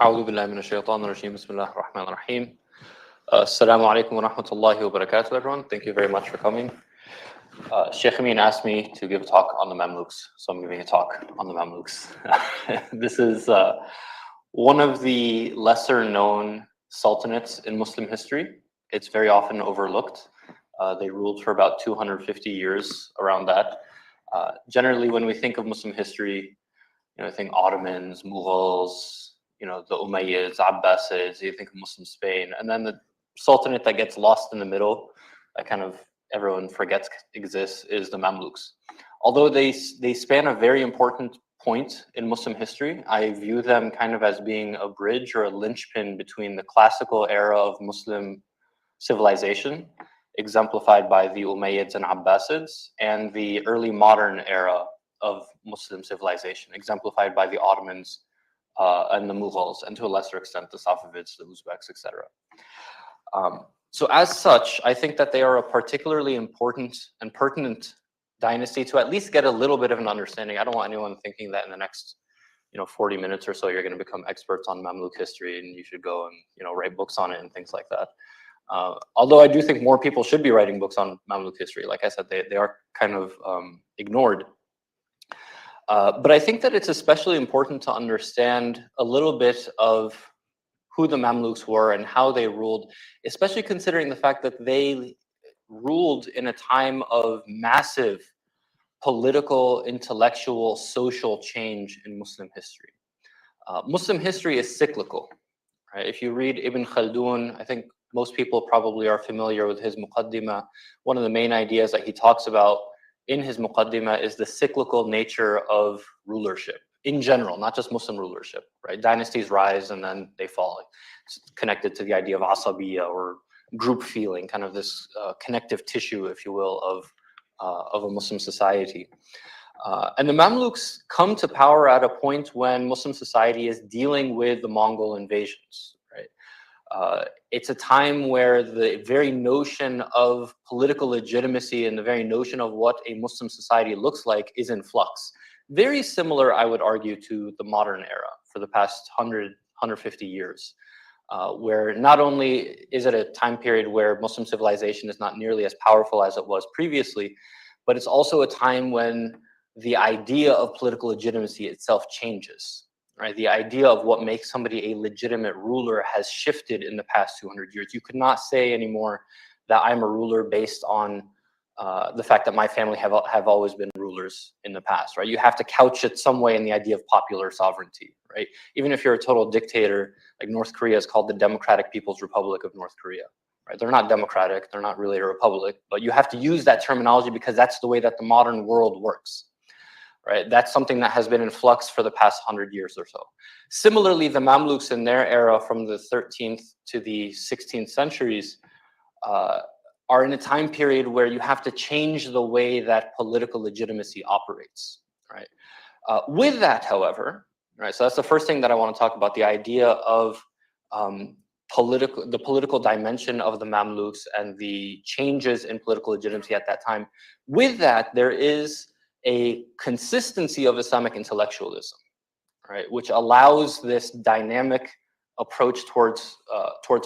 أعوذ بالله من الشيطان الرجيم. بسم الله الرحمن الرحيم. Assalamu alaikum wa rahmatullahi wa barakatuh, everyone. Thank you very much for coming. Sheikh Amin asked me to give a talk on the Mamluks, so I'm giving a talk on the Mamluks. This is one of the lesser known sultanates in Muslim history. It's very often overlooked. They ruled for about 250 years, around that. Generally, when we think of Muslim history, I think Ottomans, Mughals, the Umayyads, Abbasids, you think of Muslim Spain, and then the sultanate that gets lost in the middle, that kind of everyone forgets exists, is the Mamluks. Although they span a very important point in Muslim history, I view them kind of as being a bridge or a linchpin between the classical era of Muslim civilization, exemplified by the Umayyads and Abbasids, and the early modern era of Muslim civilization, exemplified by the Ottomans and the Mughals, and to a lesser extent the Safavids, the Uzbeks, etc. So as such, I think that they are a particularly important and pertinent dynasty to at least get a little bit of an understanding. I don't want anyone thinking that in the next 40 minutes or so you're going to become experts on Mamluk history and you should go and write books on it and things like that. Although I do think more people should be writing books on Mamluk history. Like I said, they are kind of ignored. But I think that it's especially important to understand a little bit of who the Mamluks were and how they ruled, especially considering the fact that they ruled in a time of massive political, intellectual, social change in Muslim history. Muslim history is cyclical, right? If you read Ibn Khaldun, I think most people probably are familiar with his Muqaddimah. One of the main ideas that he talks about in his Muqaddimah is the cyclical nature of rulership in general, not just Muslim rulership, right? Dynasties rise and then they fall. It's connected to the idea of asabiya, or group feeling, kind of this connective tissue, if you will, of a Muslim society. And the Mamluks come to power at a point when Muslim society is dealing with the Mongol invasions, right? It's a time where the very notion of political legitimacy and the very notion of what a Muslim society looks like is in flux. Very similar, I would argue, to the modern era for the past 150 years, where not only is it a time period where Muslim civilization is not nearly as powerful as it was previously, but it's also a time when the idea of political legitimacy itself changes. Right, the idea of what makes somebody a legitimate ruler has shifted in the past 200 years. You could not say anymore that I'm a ruler based on the fact that my family have always been rulers in the past, right? You have to couch it some way in the idea of popular sovereignty, right? Even if you're a total dictator, like North Korea is called the Democratic People's Republic of North Korea, right? They're not democratic, they're not really a republic, but you have to use that terminology because that's the way that the modern world works. Right? That's something that has been in flux for the past 100 years or so. Similarly, the Mamluks in their era from the 13th to the 16th centuries are in a time period where you have to change the way that political legitimacy operates. Right? With that, however, right, so that's the first thing that I want to talk about, the idea of the political dimension of the Mamluks and the changes in political legitimacy at that time. With that, there is a consistency of Islamic intellectualism, right, which allows this dynamic approach towards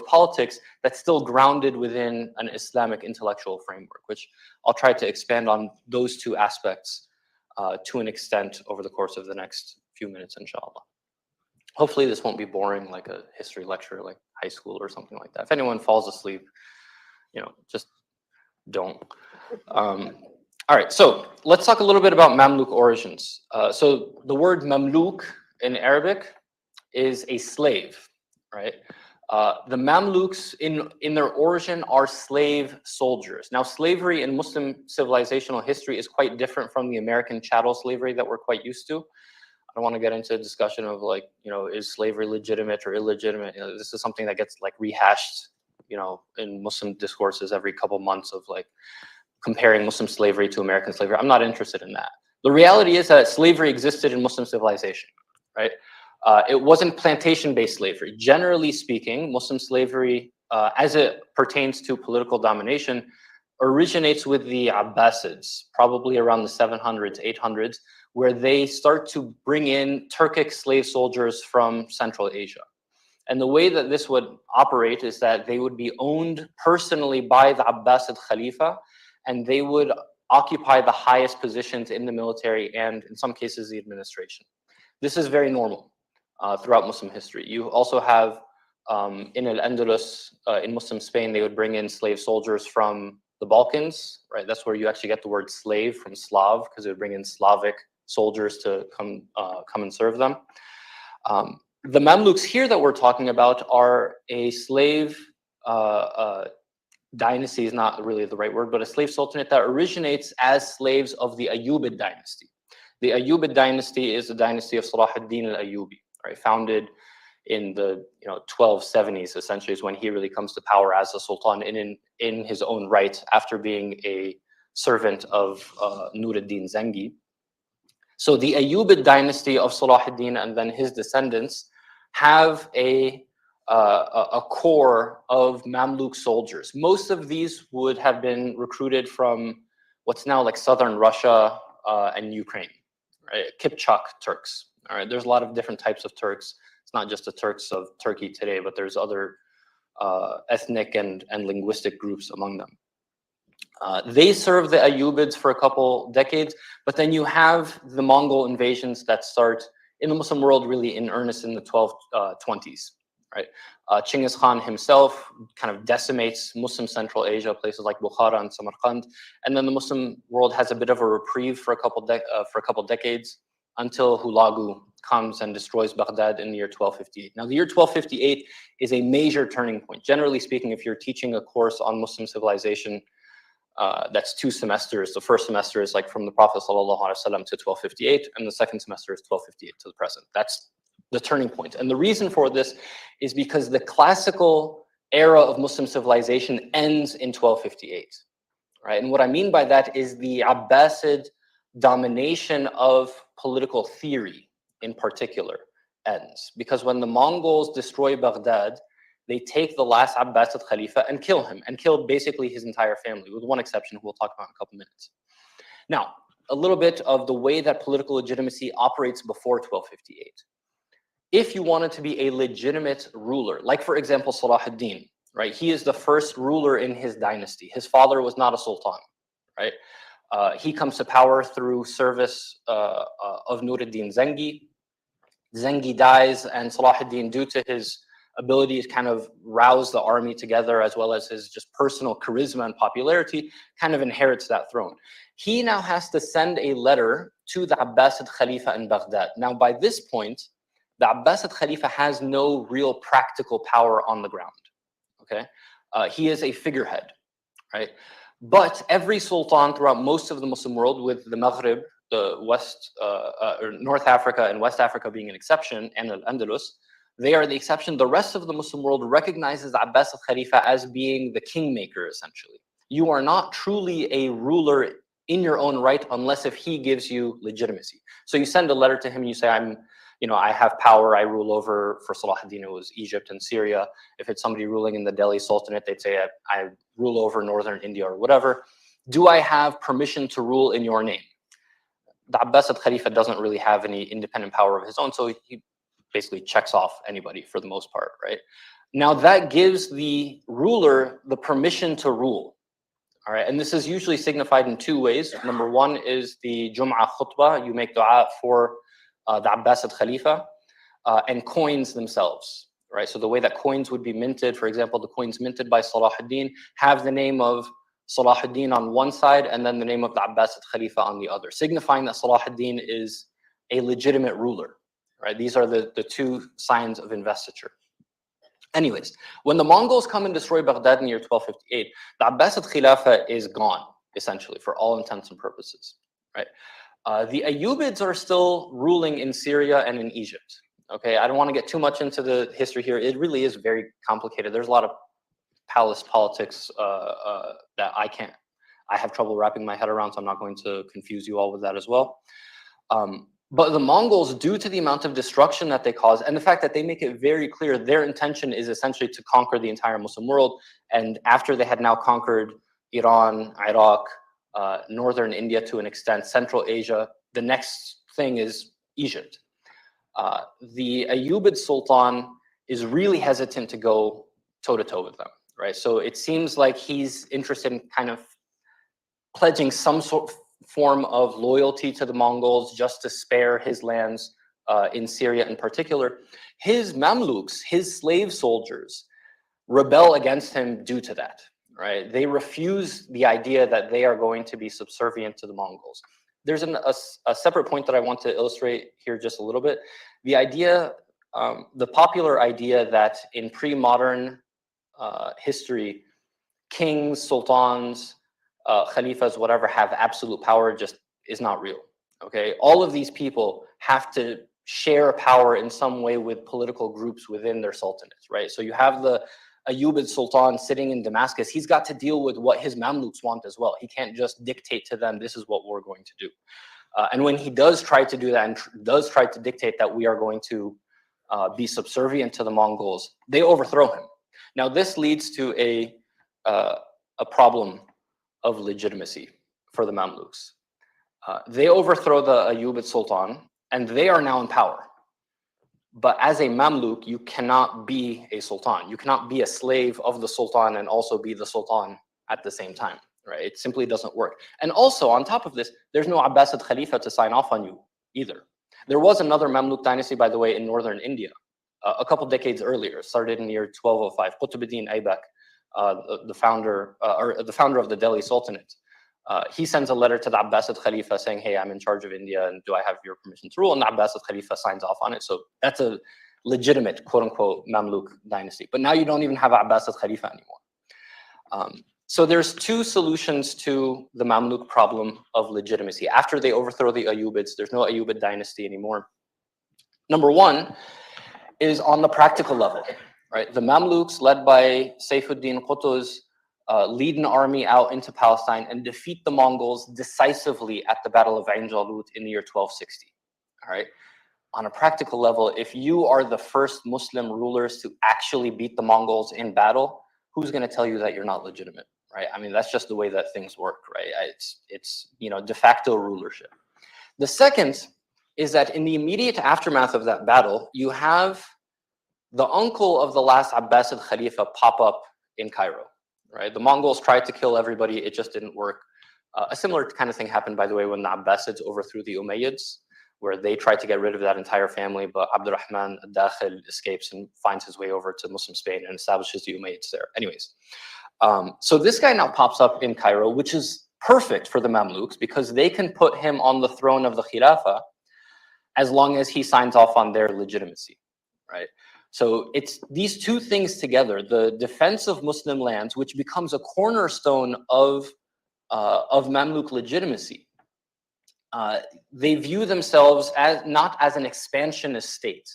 politics that's still grounded within an Islamic intellectual framework, which I'll try to expand on those two aspects to an extent over the course of the next few minutes, inshallah. Hopefully this won't be boring like a history lecture like high school or something like that. If anyone falls asleep, just don't. All right, so let's talk a little bit about Mamluk origins. So the word Mamluk in Arabic is a slave, right? The Mamluks in their origin are slave soldiers. Now, slavery in Muslim civilizational history is quite different from the American chattel slavery that we're quite used to. I don't want to get into a discussion of like, is slavery legitimate or illegitimate? This is something that gets like rehashed, in Muslim discourses every couple months of like, comparing Muslim slavery to American slavery. I'm not interested in that. The reality is that slavery existed in Muslim civilization, right? It wasn't plantation-based slavery. Generally speaking, Muslim slavery, as it pertains to political domination, originates with the Abbasids, probably around the 700s, 800s, where they start to bring in Turkic slave soldiers from Central Asia. And the way that this would operate is that they would be owned personally by the Abbasid Khalifa, and they would occupy the highest positions in the military and, in some cases, the administration. This is very normal throughout Muslim history. You also have in Al-Andalus, in Muslim Spain, they would bring in slave soldiers from the Balkans, right? That's where you actually get the word slave from Slav, because they would bring in Slavic soldiers to come and serve them. The Mamluks here that we're talking about are a slave dynasty, is not really the right word, but a slave sultanate that originates as slaves of the Ayyubid dynasty. The Ayyubid dynasty is the dynasty of Salah ad-Din al-Ayyubi, right? Founded in the 1270s, essentially, is when he really comes to power as a sultan in his own right, after being a servant of Nur ad-Din Zengi. So the Ayyubid dynasty of Salah ad-Din and then his descendants have a core of Mamluk soldiers. Most of these would have been recruited from what's now like southern Russia and Ukraine, right? Kipchak Turks. All right, there's a lot of different types of Turks. It's not just the Turks of Turkey today, but there's other ethnic and linguistic groups among them. They serve the Ayyubids for a couple decades, but then you have the Mongol invasions that start in the Muslim world really in earnest in the 1220s, right? Chinggis Khan himself kind of decimates Muslim Central Asia, places like Bukhara and Samarkand, and then the Muslim world has a bit of a reprieve for a couple decades until Hulagu comes and destroys Baghdad in the year 1258. Now, the year 1258 is a major turning point. Generally speaking, if you're teaching a course on Muslim civilization, that's 2 semesters. The first semester is like from the Prophet ﷺ to 1258, and the second semester is 1258 to the present. That's the turning point. And the reason for this is because the classical era of Muslim civilization ends in 1258, right? And what I mean by that is the Abbasid domination of political theory in particular ends. Because when the Mongols destroy Baghdad, they take the last Abbasid Khalifa and kill him, and kill basically his entire family, with one exception who we'll talk about in a couple minutes. Now, a little bit of the way that political legitimacy operates before 1258. If you wanted to be a legitimate ruler, like for example, Salah ad-Din, right? He is the first ruler in his dynasty. His father was not a sultan, right? He comes to power through service of Nur ad-Din Zengi. Zengi dies, and Salah ad-Din, due to his ability to kind of rouse the army together, as well as his just personal charisma and popularity, kind of inherits that throne. He now has to send a letter to the Abbasid Khalifa in Baghdad. Now, by this point, the Abbasid Khalifa has no real practical power on the ground, okay? He is a figurehead, right? But every sultan throughout most of the Muslim world, with the Maghrib, the West, or North Africa and West Africa being an exception, and Al-Andalus, they are the exception. The rest of the Muslim world recognizes the Abbasid Khalifa as being the kingmaker, essentially. You are not truly a ruler in your own right unless if he gives you legitimacy. So you send a letter to him and you say, I have power, I rule over, for Salah ad-Din, it was Egypt and Syria. If it's somebody ruling in the Delhi Sultanate, they'd say, I rule over northern India or whatever. Do I have permission to rule in your name? The Abbasid Khalifa doesn't really have any independent power of his own, so he basically checks off anybody for the most part, right? Now that gives the ruler the permission to rule, all right? And this is usually signified in 2 ways. Number 1 is the Jum'ah khutbah. You make dua for the Abbasid Khalifa, and coins themselves, right? So the way that coins would be minted, for example, the coins minted by Salah ad-Din have the name of Salah ad-Din on one side and then the name of the Abbasid Khalifa on the other, signifying that Salah ad-Din is a legitimate ruler, right? These are the 2 signs of investiture. Anyways, when the Mongols come and destroy Baghdad in the year 1258, the Abbasid Khilafah is gone, essentially, for all intents and purposes, right? The Ayyubids are still ruling in Syria and in Egypt. Okay, I don't want to get too much into the history here. It really is very complicated. There's a lot of palace politics that I have trouble wrapping my head around, so I'm not going to confuse you all with that as well. But the Mongols, due to the amount of destruction that they cause, and the fact that they make it very clear their intention is essentially to conquer the entire Muslim world, and after they had now conquered Iran, Iraq, northern India to an extent, Central Asia, the next thing is Egypt. The Ayyubid Sultan is really hesitant to go toe-to-toe with them, right? So it seems like he's interested in kind of pledging some form of loyalty to the Mongols just to spare his lands in Syria in particular. His Mamluks, his slave soldiers, rebel against him due to that, right? They refuse the idea that they are going to be subservient to the Mongols. There's a separate point that I want to illustrate here just a little bit. The idea, the popular idea that in pre-modern history, kings, sultans, khalifas, whatever, have absolute power just is not real, okay? All of these people have to share power in some way with political groups within their sultanates, right? So you have the Ayyubid Sultan sitting in Damascus. He's got to deal with what his Mamluks want as well. He can't just dictate to them, this is what we're going to do. And when he does try to do that and does try to dictate that we are going to be subservient to the Mongols, they overthrow him. Now, this leads to a problem of legitimacy for the Mamluks. They overthrow the Ayyubid Sultan, and they are now in power. But as a Mamluk, you cannot be a sultan. You cannot be a slave of the sultan and also be the sultan at the same time, right? It simply doesn't work. And also, on top of this, there's no Abbasid Khalifa to sign off on you either. There was another Mamluk dynasty, by the way, in northern India, a couple decades earlier, started in the year 1205. Qutbuddin Aybak, the founder of the Delhi Sultanate, he sends a letter to the Abbasid Khalifa saying, hey, I'm in charge of India and do I have your permission to rule? And the Abbasid Khalifa signs off on it. So that's a legitimate, quote unquote, Mamluk dynasty. But now you don't even have Abbasid Khalifa anymore. So there's two solutions to the Mamluk problem of legitimacy. After they overthrow the Ayyubids, there's no Ayyubid dynasty anymore. Number one is on the practical level, right? The Mamluks, led by Saifuddin Qutuz, lead an army out into Palestine and defeat the Mongols decisively at the Battle of Ain Jalut in the year 1260. All right. On a practical level, if you are the first Muslim rulers to actually beat the Mongols in battle, who's going to tell you that you're not legitimate, right? I mean, that's just the way that things work, right? It's de facto rulership. The second is that in the immediate aftermath of that battle, you have the uncle of the last Abbasid Khalifa pop up in Cairo. Right, the Mongols tried to kill everybody; it just didn't work. A similar kind of thing happened, by the way, when the Abbasids overthrew the Umayyads, where they tried to get rid of that entire family, but Abdurrahman al-Dakhil escapes and finds his way over to Muslim Spain and establishes the Umayyads there. Anyways, so this guy now pops up in Cairo, which is perfect for the Mamluks because they can put him on the throne of the Khilafah as long as he signs off on their legitimacy, right? So it's these two things together, the defense of Muslim lands, which becomes a cornerstone of Mamluk legitimacy. They view themselves as not as an expansionist state,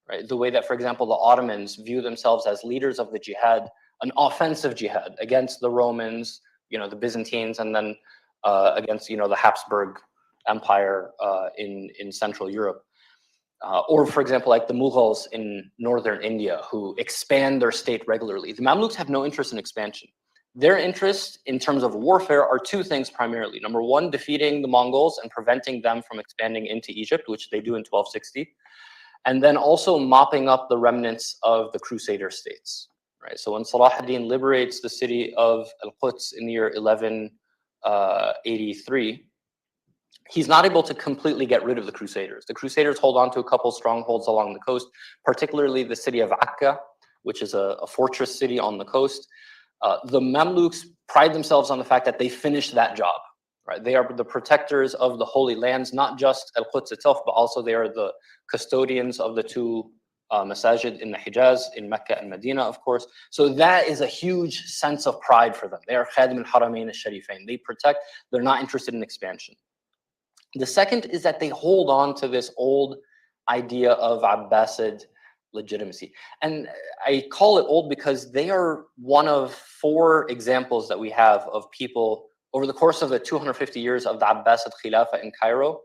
right? The way that, for example, the Ottomans view themselves as leaders of the jihad, an offensive jihad against the Romans, the Byzantines, and then against, the Habsburg Empire in Central Europe. Or, for example, like the Mughals in northern India, who expand their state regularly. The Mamluks have no interest in expansion. Their interest in terms of warfare are two things primarily. Number one, defeating the Mongols and preventing them from expanding into Egypt, which they do in 1260. And then also mopping up the remnants of the Crusader states. Right? So when Salah ad-Din liberates the city of Al-Quds in the year 1183, he's not able to completely get rid of the Crusaders. The Crusaders hold on to a couple strongholds along the coast, particularly the city of Akka, which is a fortress city on the coast. The Mamluks pride themselves on the fact that they finished that job. Right? They are the protectors of the holy lands, not just Al-Quds itself, but also they are the custodians of the two masajid in the Hijaz, in Mecca and Medina, of course. So that is a huge sense of pride for them. They are Khadim al-Haramain al-Sharifain. They protect, they're not interested in expansion. The second is that they hold on to this old idea of Abbasid legitimacy. And I call it old because they are one of 4 examples that we have of people over the course of the 250 years of the Abbasid Khilafah in Cairo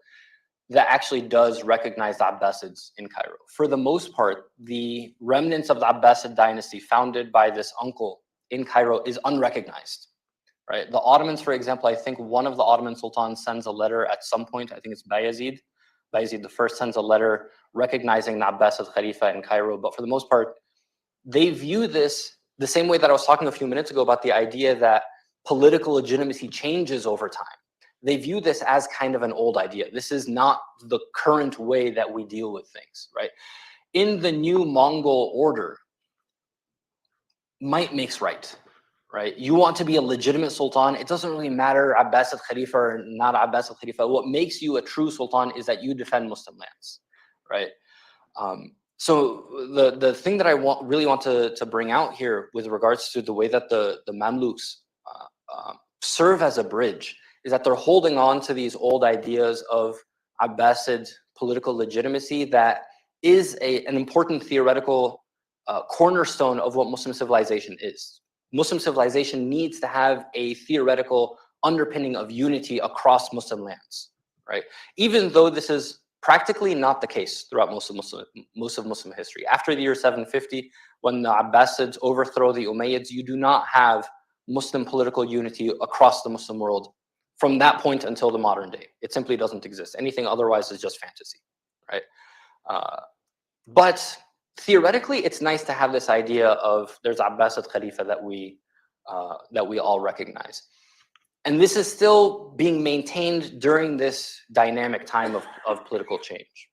that actually does recognize the Abbasids in Cairo. For the most part, the remnants of the Abbasid dynasty founded by this uncle in Cairo is unrecognized. Right? The Ottomans, for example, I think one of the Ottoman sultans sends a letter at some point, I think it's Bayezid. Bayezid I sends a letter recognizing the Abbasid Khalifa in Cairo, but for the most part, they view this the same way that I was talking a few minutes ago about the idea that political legitimacy changes over time. They view this as kind of an old idea. This is not the current way that we deal with things, right? In the new Mongol order, might makes right, right? You want to be a legitimate sultan. It doesn't really matter Abbasid Khalifa or not Abbasid Khalifa. What makes you a true sultan is that you defend Muslim lands, right? So the thing that I really want to bring out here with regards to the way that the Mamluks serve as a bridge is that they're holding on to these old ideas of Abbasid political legitimacy that is an important theoretical cornerstone of what Muslim civilization is. Muslim civilization needs to have a theoretical underpinning of unity across Muslim lands, right? Even though this is practically not the case throughout most of Muslim history. After the year 750, when the Abbasids overthrow the Umayyads, you do not have Muslim political unity across the Muslim world from that point until the modern day. It simply doesn't exist. Anything otherwise is just fantasy, right? But theoretically, it's nice to have this idea of there's Abbasid Khalifa that we all recognize. And this is still being maintained during this dynamic time of political change.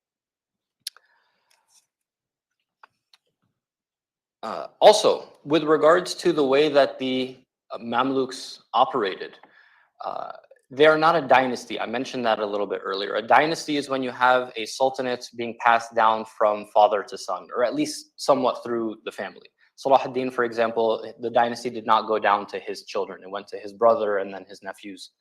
Also, with regards to the way that the Mamluks operated, they are not a dynasty. I mentioned that a little bit earlier. A dynasty is when you have a sultanate being passed down from father to son, or at least somewhat through the family. Salah ad-Din, for example, the dynasty did not go down to his children. It went to his brother and then his nephews,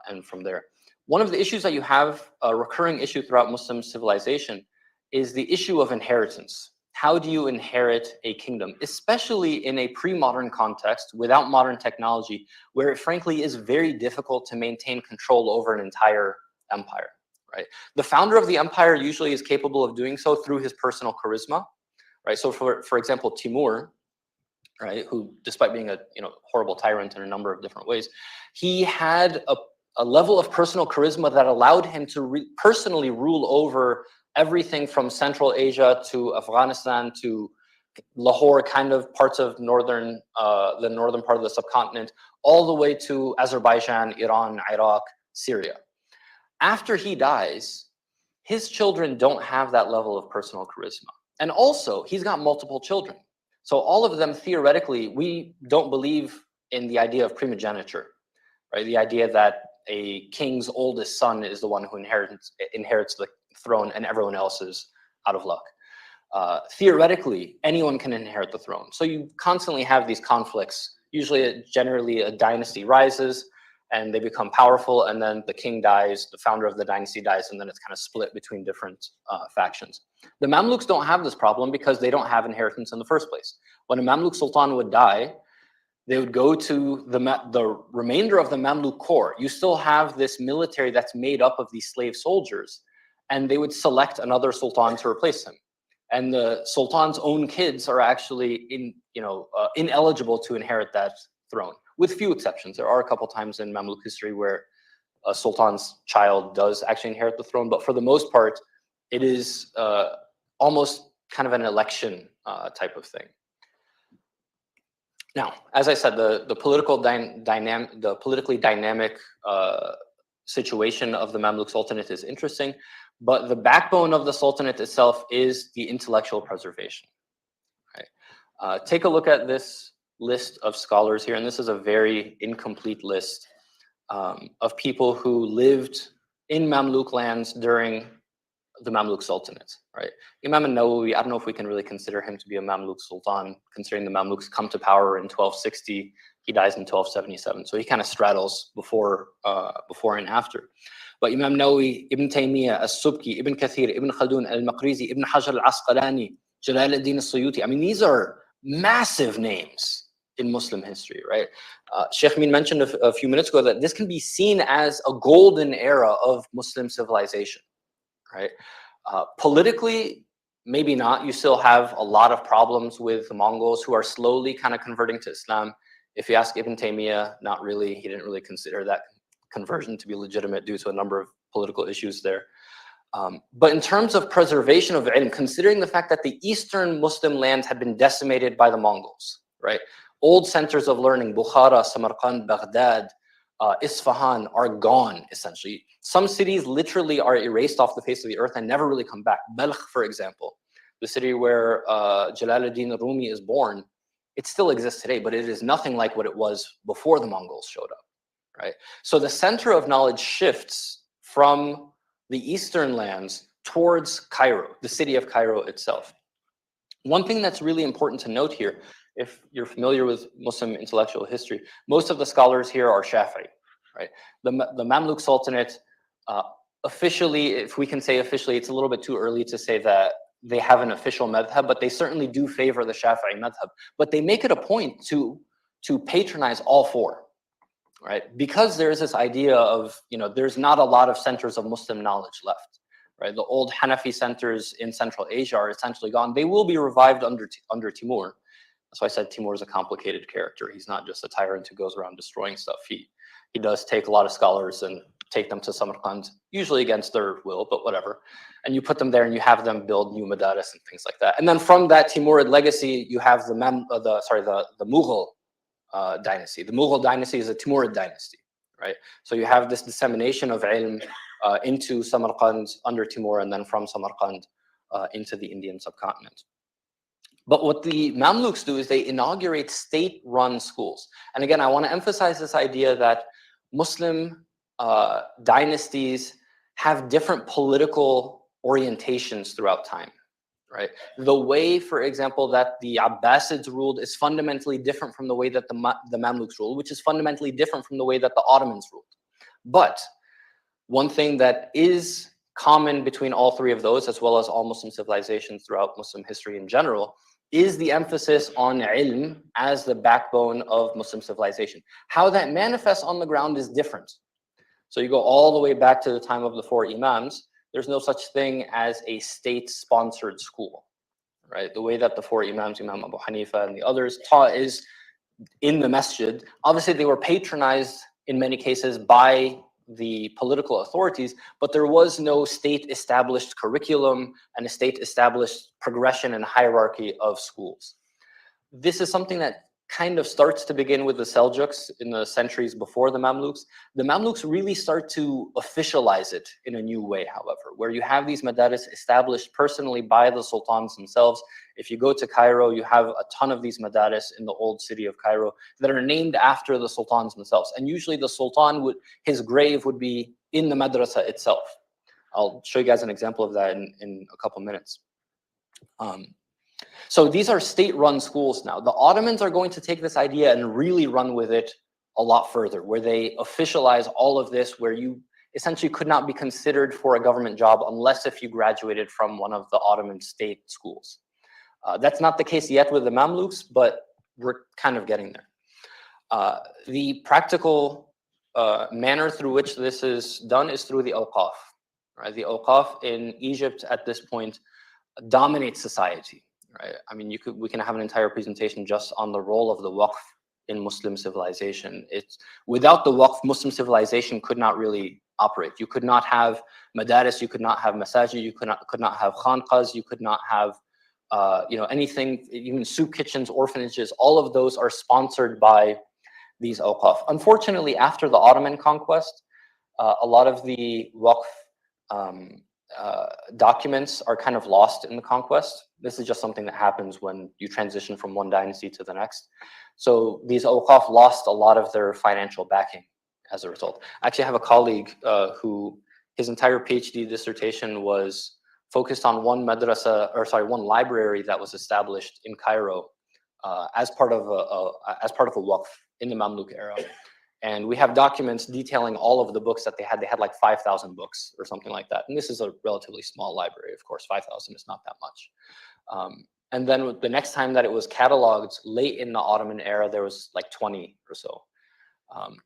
and from there. One of the issues that you have, a recurring issue throughout Muslim civilization, is the issue of inheritance. How do you inherit a kingdom, especially in a pre-modern context without modern technology, where it frankly is very difficult to maintain control over an entire empire, right? The founder of the empire usually is capable of doing so through his personal charisma, right? So for example, Timur, right, who despite being a horrible tyrant in a number of different ways, he had a level of personal charisma that allowed him to personally rule over everything from Central Asia to Afghanistan to Lahore, kind of parts of the northern part of the subcontinent, all the way to Azerbaijan, Iran, Iraq, Syria. After he dies, his children don't have that level of personal charisma. And also, he's got multiple children. So all of them, theoretically, we don't believe in the idea of primogeniture, right? The idea that a king's oldest son is the one who inherits the throne and everyone else is out of luck. Theoretically, anyone can inherit the throne. So you constantly have these conflicts. Usually, generally, a dynasty rises and they become powerful, and then the king dies, the founder of the dynasty dies, and then it's kind of split between different factions. The Mamluks don't have this problem because they don't have inheritance in the first place. When a Mamluk sultan would die, they would go to the remainder of the Mamluk corps. You still have this military that's made up of these slave soldiers, and they would select another sultan to replace him. And the sultan's own kids are actually ineligible to inherit that throne, with few exceptions. There are a couple times in Mamluk history where a sultan's child does actually inherit the throne, but for the most part, it is almost kind of an election type of thing. Now, as I said, the politically dynamic situation of the Mamluk Sultanate is interesting, but the backbone of the Sultanate itself is the intellectual preservation. Right? Take a look at this list of scholars here, and this is a very incomplete list of people who lived in Mamluk lands during the Mamluk Sultanate, right? Imam al-Nawawi, I don't know if we can really consider him to be a Mamluk Sultan, considering the Mamluks come to power in 1260, he dies in 1277, so he kind of straddles before and after. But Imam Nawawi, Ibn Taymiyyah, As-Subki, Ibn Kathir, Ibn Khaldun, Al-Maqrizi, Ibn Hajar al-Asqalani, Jalal ad-Din al-Suyuti, I mean, these are massive names in Muslim history, right? Sheikh Amin mentioned a few minutes ago that this can be seen as a golden era of Muslim civilization, right? Politically, maybe not. You still have a lot of problems with the Mongols who are slowly kind of converting to Islam. If you ask Ibn Taymiyyah, not really. He didn't really consider that conversion to be legitimate due to a number of political issues there. But in terms of preservation of ilm, considering the fact that the Eastern Muslim lands had been decimated by the Mongols, right? Old centers of learning, Bukhara, Samarkand, Baghdad, Isfahan are gone, essentially. Some cities literally are erased off the face of the earth and never really come back. Balkh, for example, the city where Jalaluddin Rumi is born, it still exists today, but it is nothing like what it was before the Mongols showed up, right? So the center of knowledge shifts from the eastern lands towards Cairo, the city of Cairo itself. One thing that's really important to note here, if you're familiar with Muslim intellectual history, most of the scholars here are Shafi'i, right? The Mamluk Sultanate, officially, if we can say officially, it's a little bit too early to say that they have an official madhab, but they certainly do favor the Shafi'i madhab. But they make it a point to patronize all four, right? Because there's this idea of, there's not a lot of centers of Muslim knowledge left, right? The old Hanafi centers in Central Asia are essentially gone. They will be revived under Timur. That's why I said Timur is a complicated character. He's not just a tyrant who goes around destroying stuff. He does take a lot of scholars and take them to Samarkand, usually against their will, but whatever. And you put them there and you have them build new madaris and things like that. And then from that Timurid legacy, you have the Mughal dynasty. The Mughal dynasty is a Timurid dynasty, right? So you have this dissemination of ilm into Samarkand under Timur, and then from Samarkand into the Indian subcontinent. But what the Mamluks do is they inaugurate state-run schools. And again, I want to emphasize this idea that Muslim dynasties have different political orientations throughout time, right? The way, for example, that the Abbasids ruled is fundamentally different from the way that the Mamluks ruled, which is fundamentally different from the way that the Ottomans ruled. But one thing that is common between all three of those, as well as all Muslim civilizations throughout Muslim history in general, is the emphasis on ilm as the backbone of Muslim civilization. How that manifests on the ground is different. So you go all the way back to the time of the four Imams, there's no such thing as a state-sponsored school, right? The way that the four Imams, Imam Abu Hanifa and the others, taught is in the masjid. Obviously, they were patronized in many cases by the political authorities, but there was no state-established curriculum and a state-established progression and hierarchy of schools. This is something that kind of starts to begin with the Seljuks in the centuries before the Mamluks. The Mamluks really start to officialize it in a new way, however, where you have these madaris established personally by the sultans themselves. If you go to Cairo, you have a ton of these madaris in the old city of Cairo that are named after the sultans themselves. And usually the sultan his grave would be in the madrasa itself. I'll show you guys an example of that in a couple minutes. So these are state-run schools now. The Ottomans are going to take this idea and really run with it a lot further, where they officialize all of this, where you essentially could not be considered for a government job unless if you graduated from one of the Ottoman state schools. That's not the case yet with the Mamluks, but we're kind of getting there. The practical manner through which this is done is through the awqaf. Right? The awqaf in Egypt at this point dominates society. Right? I mean, we can have an entire presentation just on the role of the waqf in Muslim civilization. Without the waqf, Muslim civilization could not really operate. You could not have madaris, you could not have masajid, you could not have khanqahs, you could not have anything, even soup kitchens, orphanages. All of those are sponsored by these awqaf. Unfortunately, after the Ottoman conquest, a lot of the waqf documents are kind of lost in the conquest. This is just something that happens when you transition from one dynasty to the next. So these awqaf lost a lot of their financial backing as a result. I actually have a colleague who his entire PhD dissertation was focused on one library that was established in Cairo as part of a waqf in the Mamluk era. And we have documents detailing all of the books that they had. They had like 5,000 books or something like that. And this is a relatively small library, of course. 5,000 is not that much. And then the next time that it was cataloged, late in the Ottoman era, there was like 20 or so.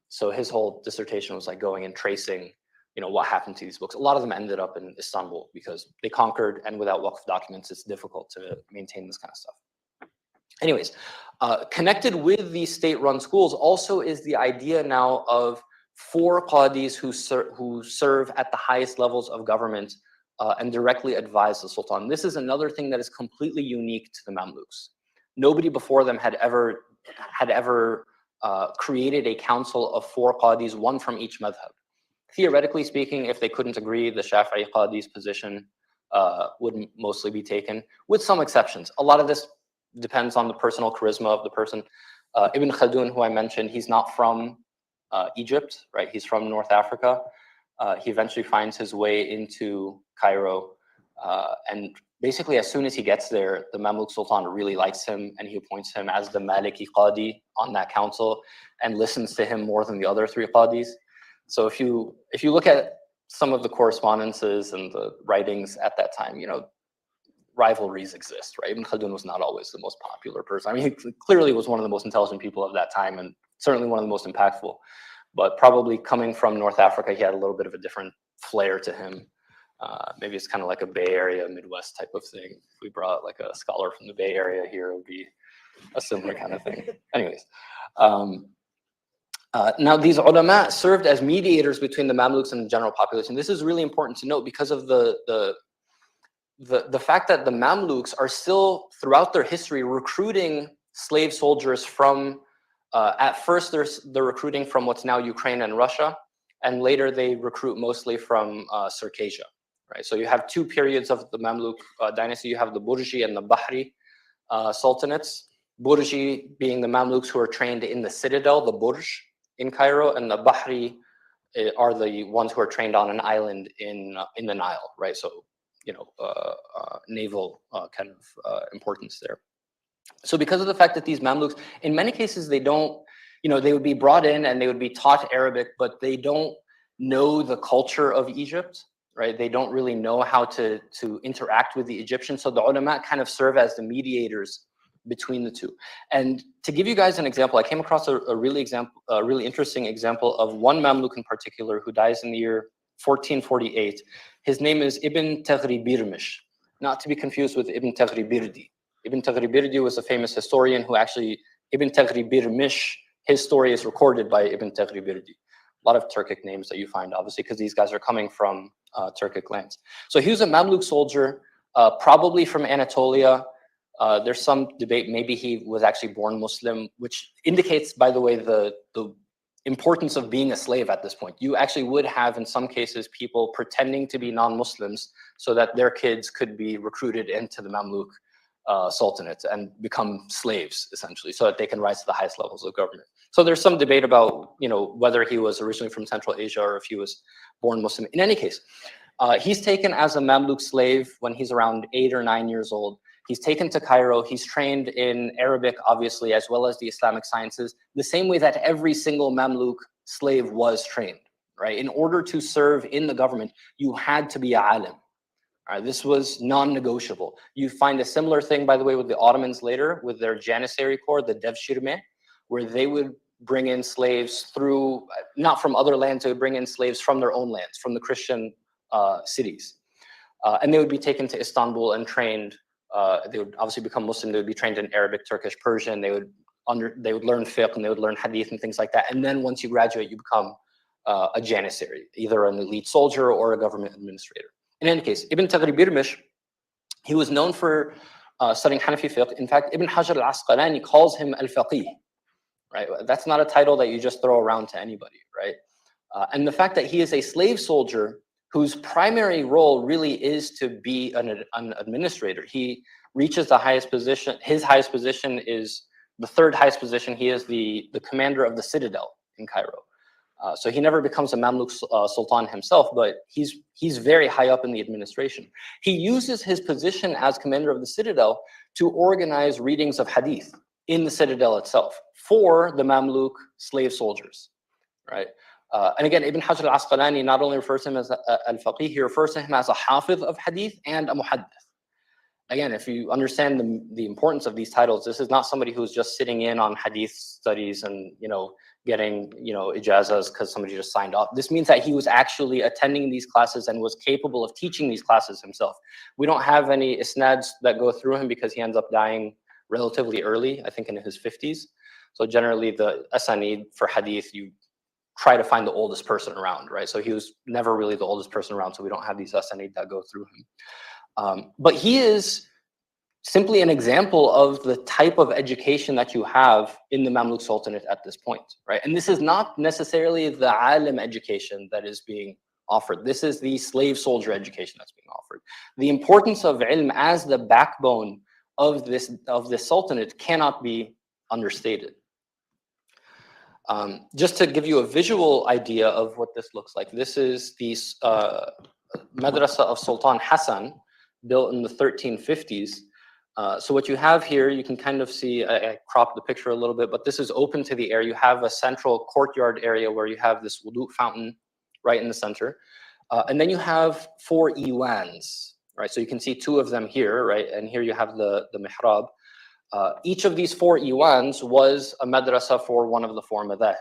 So his whole dissertation was like going and tracing, what happened to these books. A lot of them ended up in Istanbul because they conquered, and without waqf documents, it's difficult to maintain this kind of stuff. Anyways, connected with these state-run schools also is the idea now of 4 qadis who serve at the highest levels of government and directly advise the Sultan. This is another thing that is completely unique to the Mamluks. Nobody before them had ever created a council of 4 qadis, one from each madhab. Theoretically speaking, if they couldn't agree, the Shafi'i qadi's position would mostly be taken, with some exceptions. A lot of this depends on the personal charisma of the person. Ibn Khaldun, who I mentioned, he's not from Egypt, right? He's from North Africa. He eventually finds his way into Cairo, and basically as soon as he gets there, the Mamluk Sultan really likes him, and he appoints him as the Maliki Qadi on that council and listens to him more than the other 3 qadis. So if you look at some of the correspondences and the writings at that time, rivalries exist, right? Ibn Khaldun was not always the most popular person. I mean, he clearly was one of the most intelligent people of that time, and certainly one of the most impactful. But probably coming from North Africa, he had a little bit of a different flair to him. Maybe it's kind of like a Bay Area, Midwest type of thing. If we brought like a scholar from the Bay Area here, it would be a similar kind of thing. Anyways, now these ulama served as mediators between the Mamluks and the general population. This is really important to note because of the fact that the Mamluks are still, throughout their history, recruiting slave soldiers from, at first they're recruiting from what's now Ukraine and Russia, and later they recruit mostly from Circassia, right? So you have 2 periods of the Mamluk dynasty. You have the Burji and the Bahri sultanates. Burji being the Mamluks who are trained in the citadel, the Burj in Cairo, and the Bahri are the ones who are trained on an island in the Nile, right? So, naval kind of importance there. So because of the fact that these Mamluks, in many cases, they don't, they would be brought in and they would be taught Arabic, but they don't know the culture of Egypt, right? They don't really know how to interact with the Egyptians. So the ulama kind of serve as the mediators between the two. And to give you guys an example, I came across a really interesting example of one Mamluk in particular who dies in the year 1448. His name is Ibn Taghribirmish, not to be confused with Ibn Taghribirdi. Ibn Taghribirdi was a famous historian who actually, Ibn Taghribirmish, his story is recorded by Ibn Taghribirdi. A lot of Turkic names that you find, obviously, because these guys are coming from Turkic lands. So he was a Mamluk soldier, probably from Anatolia. There's some debate, maybe he was actually born Muslim, which indicates, by the way, the importance of being a slave at this point. You actually would have, in some cases, people pretending to be non-Muslims so that their kids could be recruited into the Mamluk Sultanate and become slaves, essentially, so that they can rise to the highest levels of government. So there's some debate about, whether he was originally from Central Asia or if he was born Muslim. In any case, he's taken as a Mamluk slave when he's around 8 or 9 years old. He's taken to Cairo. He's trained in Arabic, obviously, as well as the Islamic sciences, the same way that every single Mamluk slave was trained, right? In order to serve in the government, you had to be a alim. This was non-negotiable. You find a similar thing, by the way, with the Ottomans later, with their Janissary Corps, the Devshirme, where they would bring in slaves through, not from other lands, they would bring in slaves from their own lands, from the Christian cities. And they would be taken to Istanbul and trained. They would obviously become Muslim. They would be trained in Arabic, Turkish, Persian. They would learn fiqh and they would learn hadith and things like that. And then once you graduate, you become a janissary, either an elite soldier or a government administrator. In any case, Ibn Taghribirmish, he was known for studying Hanafi fiqh. In fact, Ibn Hajar al-Asqalani calls him al-faqih, right? That's not a title that you just throw around to anybody, right? And the fact that he is a slave soldier whose primary role really is to be an administrator. He reaches the highest position. His highest position is the 3rd highest position. He is the commander of the citadel in Cairo. So he never becomes a Mamluk Sultan himself, but he's very high up in the administration. He uses his position as commander of the citadel to organize readings of hadith in the citadel itself for the Mamluk slave soldiers, right? And again, Ibn Hajar al-Asqalani not only refers to him as al-faqih, he refers to him as a hafiz of hadith and a muhaddith. Again, if you understand the importance of these titles, this is not somebody who's just sitting in on hadith studies and getting ijazahs because somebody just signed off. This means that he was actually attending these classes and was capable of teaching these classes himself. We don't have any isnads that go through him because he ends up dying relatively early, I think in his 50s. So generally the asanid for hadith, you try to find the oldest person around, right? So he was never really the oldest person around, so we don't have these asanid that go through him. But he is simply an example of the type of education that you have in the Mamluk Sultanate at this point, right? And this is not necessarily the alim education that is being offered. This is the slave soldier education that's being offered. The importance of ilm as the backbone of this sultanate cannot be understated. Just to give you a visual idea of what this looks like, this is the madrasa of Sultan Hassan, built in the 1350s. So what you have here, you can kind of see, I cropped the picture a little bit, but this is open to the air. You have a central courtyard area where you have this wudu fountain right in the center. And then you have 4 iwans, right? So you can see 2 of them here, right? And here you have the mihrab. Each of these 4 iwans was a madrasa for one of the 4 madahib.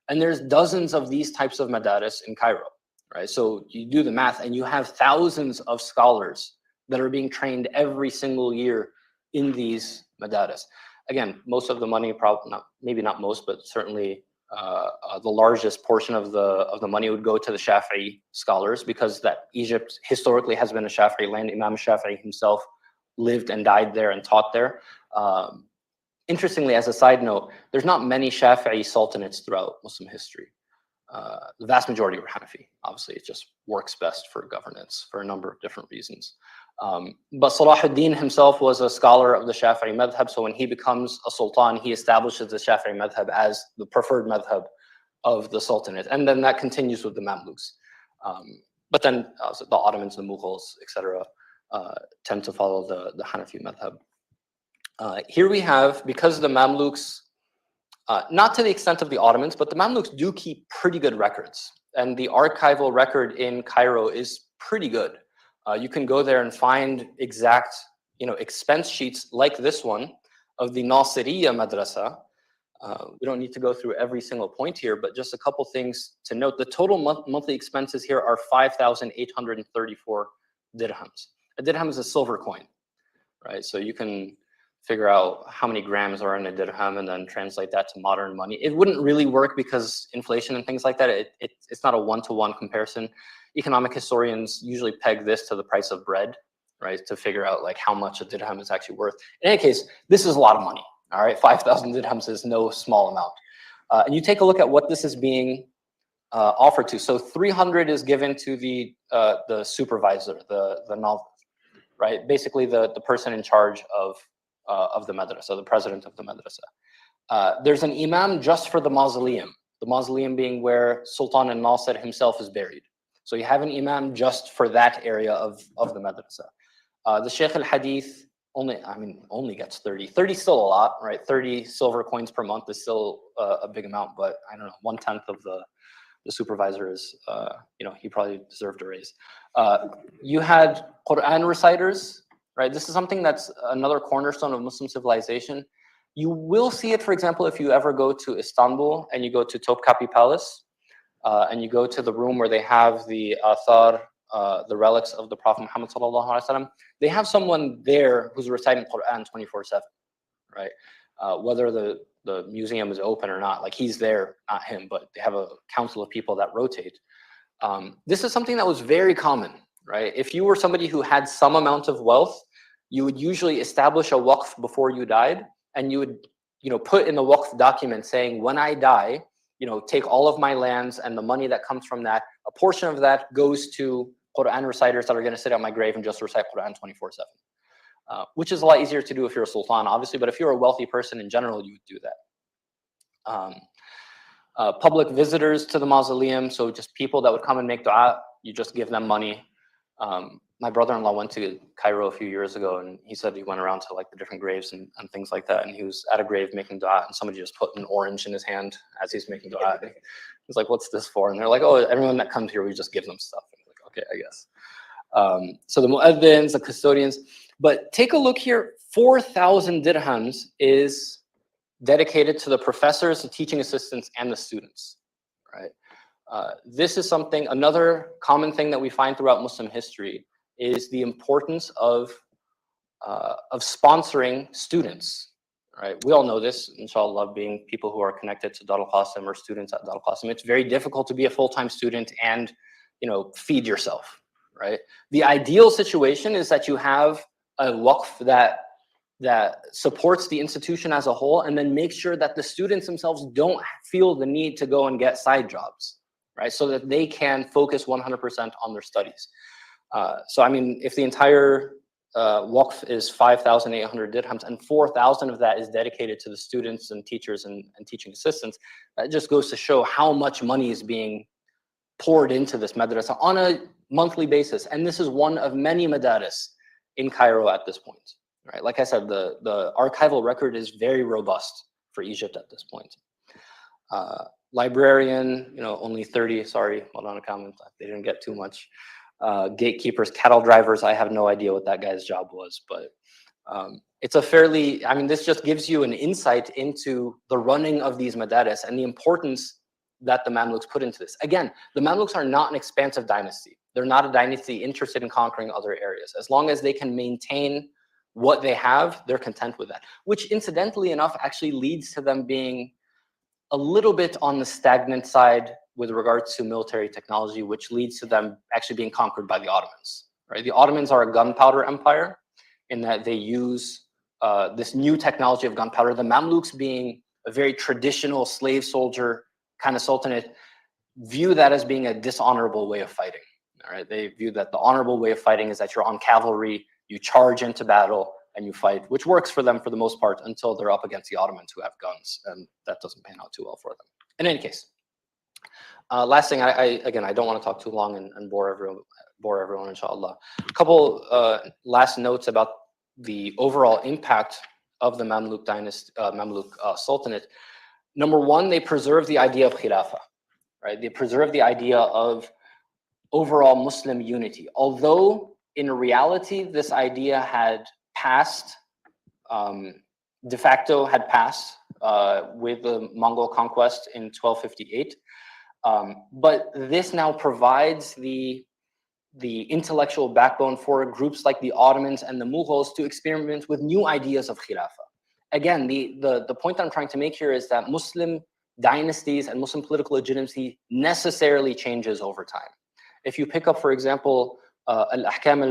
And there's dozens of these types of madaris in Cairo, right? So you do the math and you have thousands of scholars that are being trained every single year in these madaris. Again, most of the money, probably not, maybe not most, but certainly the largest portion of the money would go to the Shafi'i scholars, because that Egypt historically has been a Shafi'i land. Imam Shafi'i himself lived and died there and taught there. Interestingly, as a side note, there's not many Shafi'i sultanates throughout Muslim history. The vast majority were Hanafi. Obviously, it just works best for governance for a number of different reasons. But Salahuddin himself was a scholar of the Shafi'i madhab, so when he becomes a sultan, he establishes the Shafi'i madhab as the preferred madhab of the sultanate, and then that continues with the Mamluks. But then the Ottomans, the Mughals, etc., tend to follow the Hanafi madhab. Here we have, because the Mamluks, not to the extent of the Ottomans, but the Mamluks do keep pretty good records, and the archival record in Cairo is pretty good. You can go there and find exact, expense sheets like this one of the Nasiriyya Madrasa. We don't need to go through every single point here, but just a couple things to note. The total monthly expenses here are 5,834 dirhams. A dirham is a silver coin, right? So you can figure out how many grams are in a dirham and then translate that to modern money. It wouldn't really work because inflation and things like that, it's not a one-to-one comparison. Economic historians usually peg this to the price of bread, right, to figure out like how much a dirham is actually worth. In any case, this is a lot of money, all right? 5,000 dirhams is no small amount. And you take a look at what this is being offered to. So 300 is given to the supervisor, the novice, right? Basically the person in charge of the madrasa, the president of the madrasa. There's an imam just for the mausoleum being where Sultan al-Nasir himself is buried. So you have an imam just for that area of the madrasa. The Sheikh al-Hadith only gets 30. 30 is still a lot, right? 30 silver coins per month is still a big amount, but I don't know, 1/10 of the supervisor is, he probably deserved a raise. You had Quran reciters, right? This is something that's another cornerstone of Muslim civilization. You will see it, for example, if you ever go to Istanbul and you go to Topkapi Palace and you go to the room where they have the athar, the relics of the Prophet Muhammad sallallahu alaihi wasallam. They have someone there who's reciting Quran 24/7, right? Whether the museum is open or not, like he's there, not him, but they have a council of people that rotate. This is something that was very common, right? If you were somebody who had some amount of wealth, you would usually establish a waqf before you died, and you would, put in the waqf document saying, when I die, take all of my lands and the money that comes from that, a portion of that goes to Quran reciters that are going to sit at my grave and just recite Quran 24/7. Which is a lot easier to do if you're a sultan, obviously, but if you're a wealthy person in general, you would do that. Public visitors to the mausoleum, so just people that would come and make dua, you just give them money. My brother-in-law went to Cairo a few years ago, and he said he went around to like the different graves and things like that, and he was at a grave making dua, and somebody just put an orange in his hand as he's making dua. He's like, "What's this for?" And they're like, "Oh, everyone that comes here, we just give them stuff." I'm like, okay, I guess. So the mu'adhins, the custodians, but take a look here. 4,000 dirhams is dedicated to the professors, the teaching assistants, and the students, right? This is something, another common thing that we find throughout Muslim history is the importance of sponsoring students, right? We all know this, inshallah, being people who are connected to Darul Qasim or students at Darul Qasim. It's very difficult to be a full-time student and, feed yourself, right? The ideal situation is that you have a waqf that supports the institution as a whole, and then make sure that the students themselves don't feel the need to go and get side jobs, right? So that they can focus 100% on their studies. So I mean, if the entire waqf is 5,800 dirhams and 4,000 of that is dedicated to the students and teachers and teaching assistants, that just goes to show how much money is being poured into this madrasa on a monthly basis. And this is one of many madaris in Cairo at this point, right? Like I said, the archival record is very robust for Egypt at this point. Librarian, only 30, sorry, hold on a comment, they didn't get too much. Gatekeepers, cattle drivers, I have no idea what that guy's job was, but it's a fairly, I mean, this just gives you an insight into the running of these madaris and the importance that the Mamluks put into this. Again, the Mamluks are not an expansive dynasty. They're not a dynasty interested in conquering other areas. As long as they can maintain what they have, they're content with that, which incidentally enough actually leads to them being a little bit on the stagnant side with regards to military technology, which leads to them actually being conquered by the Ottomans, right? The Ottomans are a gunpowder empire in that they use this new technology of gunpowder. The Mamluks, being a very traditional slave soldier kind of sultanate, view that as being a dishonorable way of fighting, all right? They view that the honorable way of fighting is that you're on cavalry, you charge into battle, and you fight, which works for them for the most part until they're up against the Ottomans who have guns, and that doesn't pan out too well for them. In any case, last thing, again, I don't want to talk too long and bore everyone, inshallah. A couple last notes about the overall impact of the Mamluk dynasty, Sultanate. Number one, they preserve the idea of khilafah, right? They preserve the idea of overall Muslim unity. Although in reality, this idea had passed, de facto had passed with the Mongol conquest in 1258. But this now provides the intellectual backbone for groups like the Ottomans and the Mughals to experiment with new ideas of khilafah. Again, the point that I'm trying to make here is that Muslim dynasties and Muslim political legitimacy necessarily changes over time. If you pick up, for example, Al-Ahkam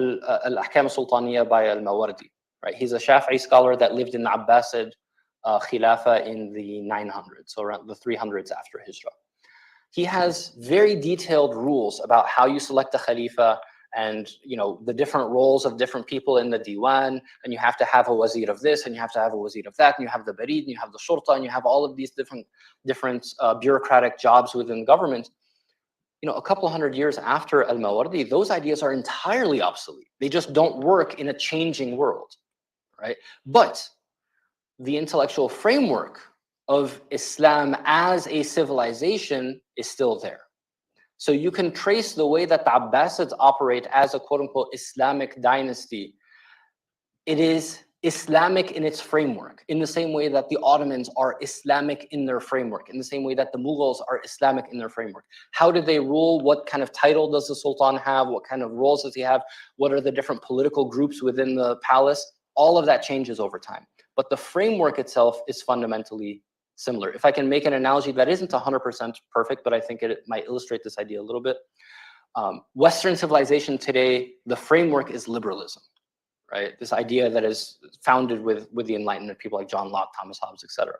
al-Sultaniyya by Al-Mawardi, right? He's a Shafi'i scholar that lived in the Abbasid Khilafah in the 900s, so around the 300s after Hijrah. He has very detailed rules about how you select a Khalifa and the different roles of different people in the Diwan, and you have to have a wazir of this, and you have to have a wazir of that, and you have the barid, and you have the shurta, and you have all of these different bureaucratic jobs within government. A couple of hundred years after Al-Mawardi, those ideas are entirely obsolete. They just don't work in a changing world, right? But the intellectual framework of Islam as a civilization is still there. So you can trace the way that the Abbasids operate as a quote-unquote Islamic dynasty. It is Islamic in its framework, in the same way that the Ottomans are Islamic in their framework, in the same way that the Mughals are Islamic in their framework. How did they rule? What kind of title does the Sultan have? What kind of roles does he have? What are the different political groups within the palace? All of that changes over time. But the framework itself is fundamentally similar. If I can make an analogy that isn't 100% perfect, but I think it might illustrate this idea a little bit. Western civilization today, the framework is liberalism, right? This idea that is founded with the Enlightenment, people like John Locke, Thomas Hobbes, etc.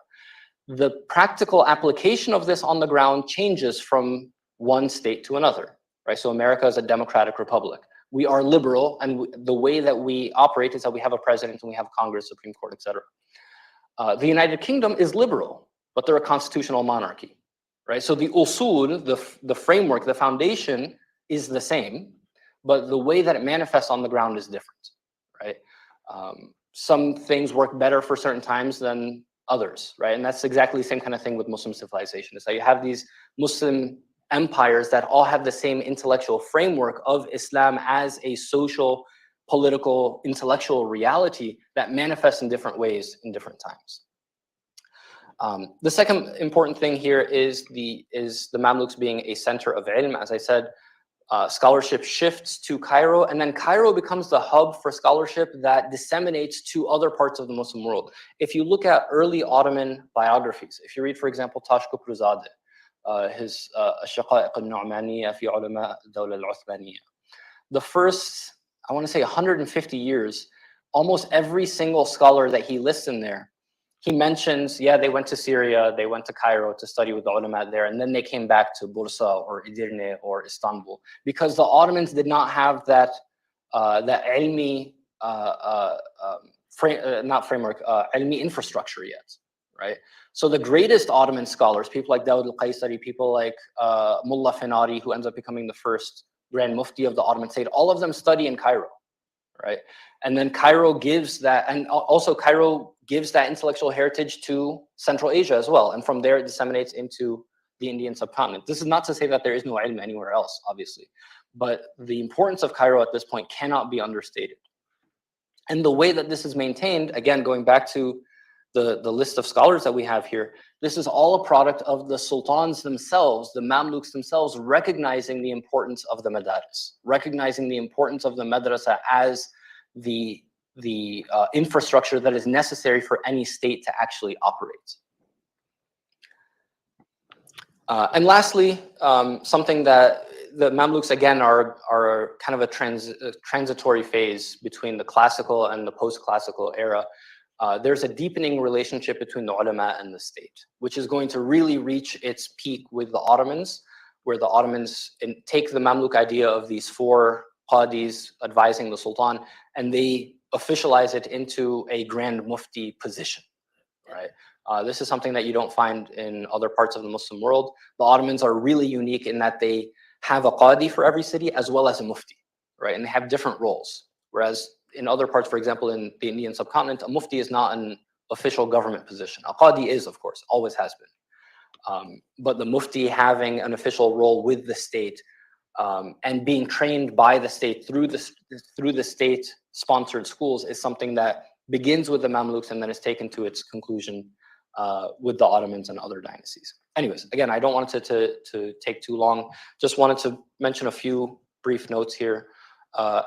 The practical application of this on the ground changes from one state to another, right? So America is a democratic republic. We are liberal, and the way that we operate is that we have a president and we have Congress, Supreme Court, etc. The United Kingdom is liberal, but they're a constitutional monarchy, right? So the usul, the framework, the foundation is the same, but the way that it manifests on the ground is different, right? Some things work better for certain times than others, right? And that's exactly the same kind of thing with Muslim civilization. Is that you have these Muslim empires that all have the same intellectual framework of Islam as a social, political, intellectual reality that manifests in different ways in different times. The second important thing here is the Mamluks being a center of ilm. As I said, scholarship shifts to Cairo, and then Cairo becomes the hub for scholarship that disseminates to other parts of the Muslim world. If you look at early Ottoman biographies, if you read, for example, Tash Kupruzadeh, his الشقائق النعمانية في علماء الدولة العثمانية, the first, I want to say 150 years, almost every single scholar that he lists in there, he mentions, yeah, they went to Syria, they went to Cairo to study with the ulama there, and then they came back to Bursa or Edirne or Istanbul, because the Ottomans did not have that ilmi, ilmi infrastructure yet, right? So the greatest Ottoman scholars, people like Dawud al-Qaisari, people like Mullah Finari, who ends up becoming the first Grand Mufti of the Ottoman state, all of them study in Cairo, right? And then Cairo gives that, and also Cairo gives that intellectual heritage to Central Asia as well. And from there it disseminates into the Indian subcontinent. This is not to say that there is no ilm anywhere else, obviously, but the importance of Cairo at this point cannot be understated. And the way that this is maintained, again, going back to the list of scholars that we have here, this is all a product of the sultans themselves, the Mamluks themselves, recognizing the importance of the madaris, recognizing the importance of the madrasa as the infrastructure that is necessary for any state to actually operate. And lastly, something that the Mamluks, again, are kind of a transitory phase between the classical and the post-classical era. There's a deepening relationship between the ulama and the state, which is going to really reach its peak with the Ottomans, where the Ottomans take the Mamluk idea of these four qadis advising the sultan, and they officialize it into a grand mufti position, right? This is something that you don't find in other parts of the Muslim world. The Ottomans are really unique in that they have a qadi for every city as well as a mufti, right? And they have different roles. Whereas in other parts, for example, in the Indian subcontinent, a mufti is not an official government position. A qadi is, of course, always has been. But the mufti having an official role with the state and being trained by the state through the state-sponsored schools is something that begins with the Mamluks and then is taken to its conclusion with the Ottomans and other dynasties. Anyways, again, I don't want it to take too long. Just wanted to mention a few brief notes here.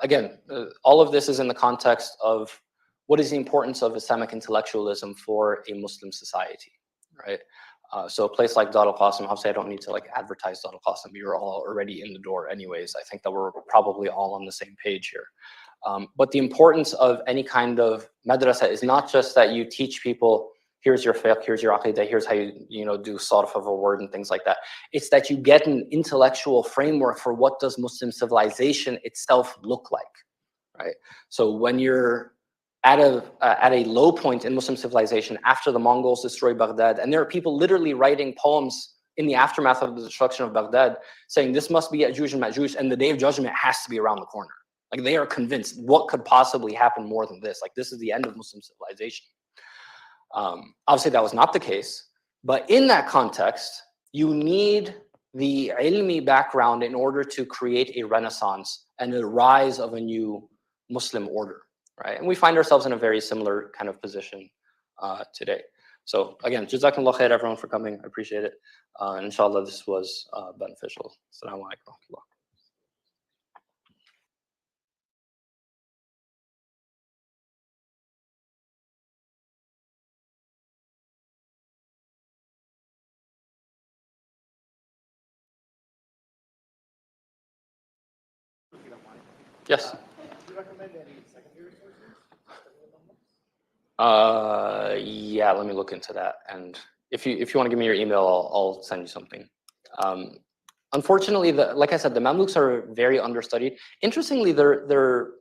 Again, all of this is in the context of what is the importance of Islamic intellectualism for a Muslim society, right? So a place like Darul Qasim, obviously I don't need to like advertise Darul Qasim. You're all already in the door anyways. I think that we're probably all on the same page here. But the importance of any kind of madrasa is not just that you teach people, here's your fiqh, here's your aqidah, here's how you do sarf of a word and things like that. It's that you get an intellectual framework for what does Muslim civilization itself look like, right? So when you're at a low point in Muslim civilization after the Mongols destroy Baghdad, and there are people literally writing poems in the aftermath of the destruction of Baghdad saying this must be Ya'juj and Ma'juj and the day of judgment has to be around the corner. Like they are convinced what could possibly happen more than this? Like this is the end of Muslim civilization. Obviously that was not the case, but in that context, you need the ilmi background in order to create a renaissance and a rise of a new Muslim order, right? And we find ourselves in a very similar kind of position today. So again, Jazakallah khair everyone for coming. I appreciate it. And inshallah, this was beneficial. Assalamu alaikum. Yes. Do you recommend any secondary sources? Yeah, let me look into that. And if you want to give me your email, I'll send you something. Unfortunately, like I said, the Mamluks are very understudied. Interestingly, they're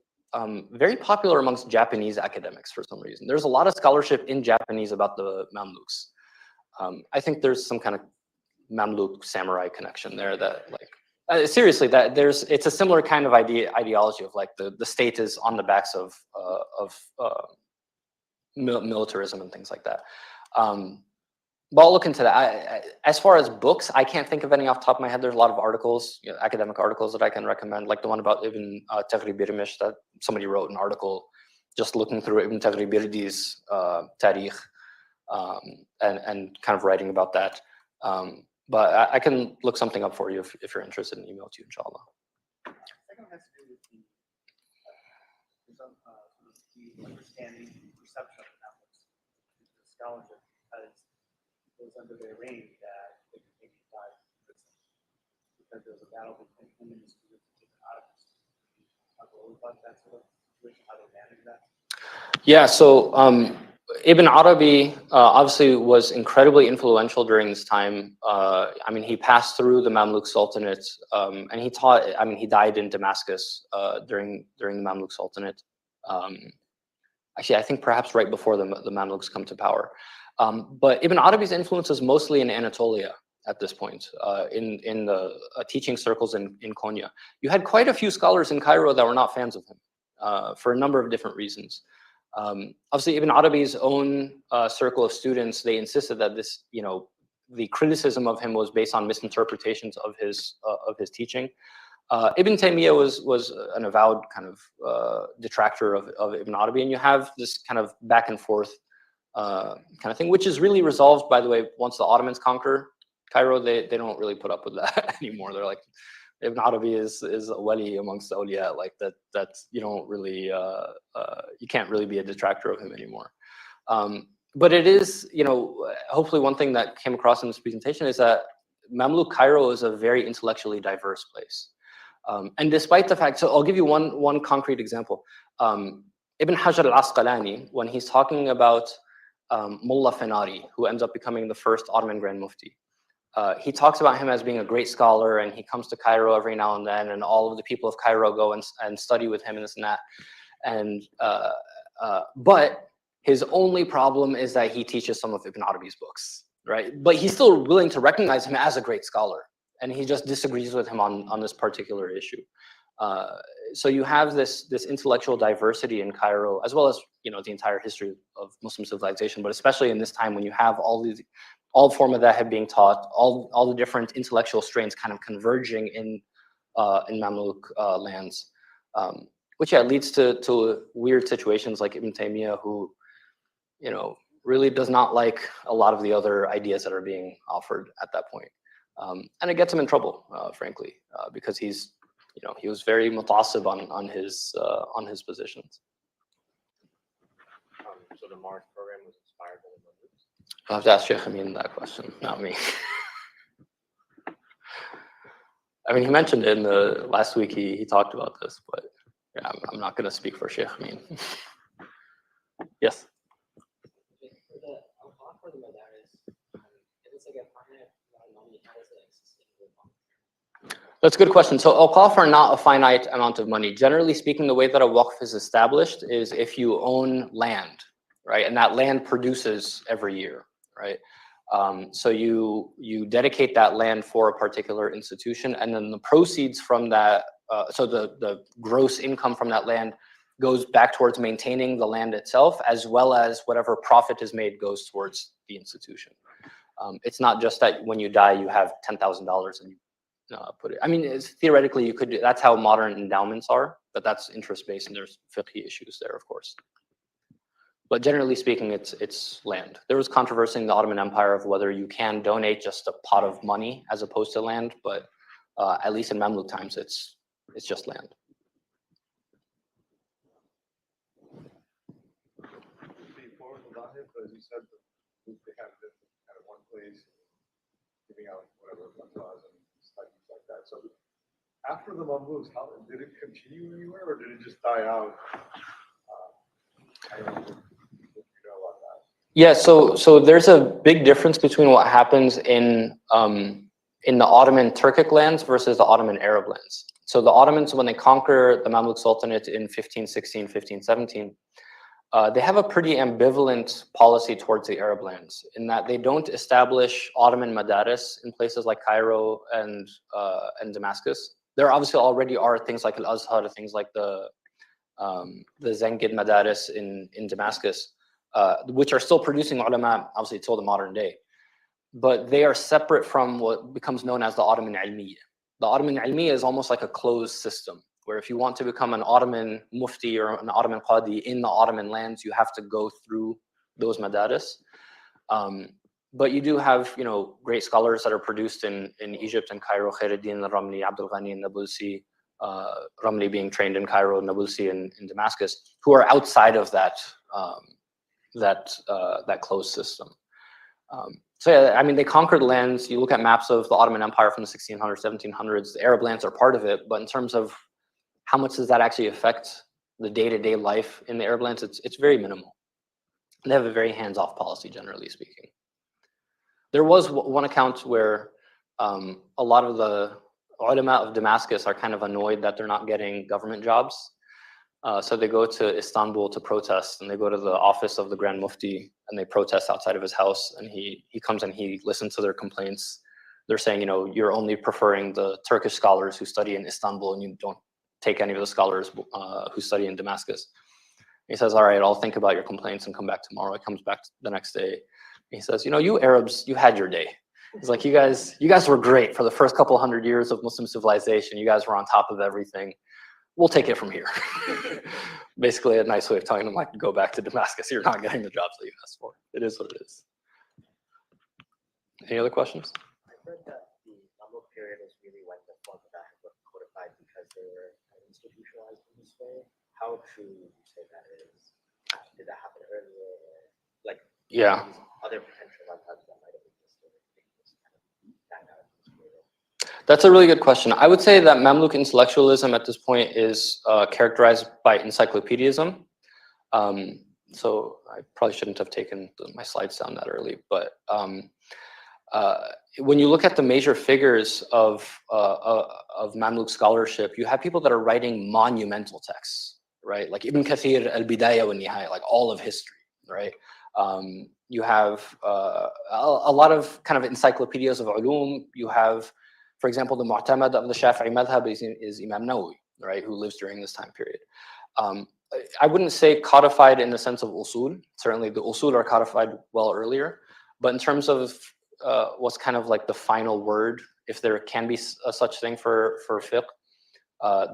very popular amongst Japanese academics for some reason. There's a lot of scholarship in Japanese about the Mamluks. I think there's some kind of Mamluk samurai connection there that like seriously that it's a similar kind of ideology of like the state is on the backs of militarism and things like that. But I'll look into that. As far as books, I can't think of any off the top of my head. There's a lot of articles, academic articles that I can recommend, like the one about Ibn Taghrib-Birmish that somebody wrote an article just looking through Ibn Taghrib-Birdi's tarikh and kind of writing about that. But I can look something up for you if you're interested in email to you, inshallah. has to do with the understanding and perception of the Mamluks, the scholarship, because it was under their reign that they could maybe die in prison because there was a battle between him and his group of different Ottomans. Talk a little about that sort of situation, how they managed that. Yeah, so Ibn Arabi obviously was incredibly influential during this time. I mean, he passed through the Mamluk Sultanate, and he taught. I mean, he died in Damascus during the Mamluk Sultanate. Actually, I think perhaps right before the Mamluks come to power. But Ibn Arabi's influence is mostly in Anatolia at this point, in the teaching circles in Konya. You had quite a few scholars in Cairo that were not fans of him for a number of different reasons. Obviously, Ibn Arabi's own circle of students, they insisted that this, the criticism of him was based on misinterpretations of his teaching. Ibn Taymiyyah was an avowed kind of detractor of Ibn Arabi, and you have this kind of back and forth kind of thing, which is really resolved, by the way, once the Ottomans conquer Cairo. They don't really put up with that anymore. They're like, Ibn Arabi is a wali amongst the awliya, like that's you don't really you can't really be a detractor of him anymore. But it is, hopefully one thing that came across in this presentation is that Mamluk Cairo is a very intellectually diverse place. And despite the fact, so I'll give you one concrete example. Ibn Hajar al-Asqalani, when he's talking about Mullah Fenari, who ends up becoming the first Ottoman Grand Mufti, he talks about him as being a great scholar, and he comes to Cairo every now and then, and all of the people of Cairo go and study with him and this and that. And but his only problem is that he teaches some of Ibn Arabi's books, right? But he's still willing to recognize him as a great scholar, and he just disagrees with him on this particular issue. So you have this intellectual diversity in Cairo, as well as the entire history of Muslim civilization, but especially in this time when you have all form of that have being taught, all the different intellectual strains kind of converging in Mamluk lands, which leads to weird situations like Ibn Taymiyyah, who really does not like a lot of the other ideas that are being offered at that point, and it gets him in trouble, frankly, because he was very mutassib on his positions. So the Mars program was inspired by the Mamluks? I'll have to ask Sheikh Amin that question, not me. I mean, he mentioned it in the last week. He talked about this, but yeah, I'm not going to speak for Sheikh Amin. Yes. For the Madaris, if it's like a finite amount of money, how does it exist? That's a good question. So awqaf are not a finite amount of money. Generally speaking, the way that a waqf is established is if you own land, right? And that land produces every year, right? So you dedicate that land for a particular institution, and then the proceeds from that, so the gross income from that land goes back towards maintaining the land itself, as well as whatever profit is made goes towards the institution. It's not just that when you die, you have $10,000 and you put it. I mean, theoretically, you could do, that's how modern endowments are, but that's interest-based, and there's fiqhi issues there, of course. But generally speaking, it's land. There was controversy in the Ottoman Empire of whether you can donate just a pot of money as opposed to land, but at least in Mamluk times, it's just land. Before the Lahib, as you said, they had this kind of one place giving out whatever fatwas and studies like that. So after the Mamluks, how did it continue anywhere, or did it just die out? I don't know what you know about that. Yeah, so there's a big difference between what happens in the Ottoman Turkic lands versus the Ottoman Arab lands. So the Ottomans, when they conquer the Mamluk Sultanate in 1516, 1517, they have a pretty ambivalent policy towards the Arab lands in that they don't establish Ottoman madaris in places like Cairo and Damascus. There obviously already are things like Al-Azhar, things like the Zengid madaris in Damascus, which are still producing ulama, obviously till the modern day. But they are separate from what becomes known as the Ottoman Ilmiya. The Ottoman Ilmiya is almost like a closed system, where if you want to become an Ottoman mufti or an Ottoman qadi in the Ottoman lands, you have to go through those madaris. But you do have, great scholars that are produced in Egypt and Cairo, Khairuddin al-Ramli, Abdul Ghani al-Nabulsi, Ramli being trained in Cairo, Nabulsi in Damascus, who are outside of that that closed system. So yeah, I mean, they conquered lands. You look at maps of the Ottoman Empire from the 1600s, 1700s, the Arab lands are part of it, but in terms of how much does that actually affect the day-to-day life in the Arab lands, it's very minimal. They have a very hands-off policy, generally speaking. There was one account where a lot of the ulama of Damascus are kind of annoyed that they're not getting government jobs. So they go to Istanbul to protest, and they go to the office of the Grand Mufti, and they protest outside of his house. And he comes and he listens to their complaints. They're saying, you know, you're only preferring the Turkish scholars who study in Istanbul, and you don't take any of the scholars who study in Damascus. He says, all right, I'll think about your complaints and come back tomorrow. He comes back the next day. He says, you know, you Arabs, you had your day. He's like, you guys were great for the first couple hundred years of Muslim civilization. You guys were on top of everything. We'll take it from here. Basically, a nice way of telling them, like, go back to Damascus. You're not getting the jobs that you asked for. It is what it is. Any other questions? I heard that the Mamluk period is really when the form of that was codified because they were institutionalized in this way. How true would you say that is? Did that happen earlier? Like, Yeah. Other potential methods that might have existed in this kind of dynamic period? That's a really good question. I would say that Mamluk intellectualism at this point is characterized by encyclopedism. So I probably shouldn't have taken my slides down that early, but when you look at the major figures of Mamluk scholarship, you have people that are writing monumental texts, right? Like Ibn Kathir, Al-Bidayah wa Nihaya, like all of history, right? You have a lot of kind of encyclopedias of ulum. You have, for example, the Mu'tamad of the Shafi'i madhab is Imam Nawawi, right, who lives during this time period. I wouldn't say codified in the sense of usul. Certainly the usul are codified well earlier, but in terms of what's kind of like the final word, if there can be such thing for fiqh,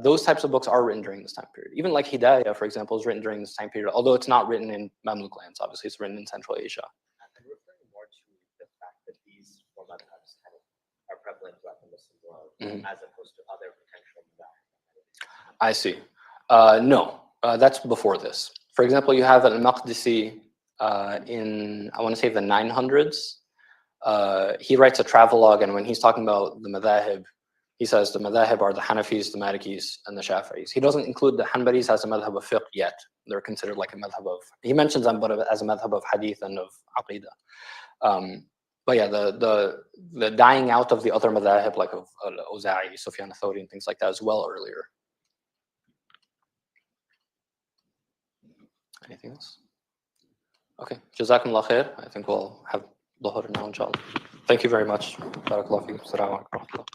those types of books are written during this time period. Even like Hidayah, for example, is written during this time period, although it's not written in Mamluk lands. Obviously, it's written in Central Asia. I'm referring more to the fact that these four madhabs kind of are prevalent throughout the Muslim world, as opposed to other potential madhabs. I see. No, that's before this. For example, you have Al-Maqdisi in, I want to say, the 900s. He writes a travelogue, and when he's talking about the madhahib, he says the madhahib are the Hanafis, the Malikis, and the Shafi'is. He doesn't include the Hanbalis as a madhab of fiqh yet. They're considered like a madhab of, he mentions them, but as a madhab of hadith and of aqidah. But yeah, the dying out of the other madhahib, like of Al-Awza'i, Sufyan al-Thawri, and things like that, as well earlier. Anything else? Okay, Jazakumullah khair. I think we'll have Dhuhr now, inshallah. Thank you very much. Barakallahu feekum. Assalamu alaikum.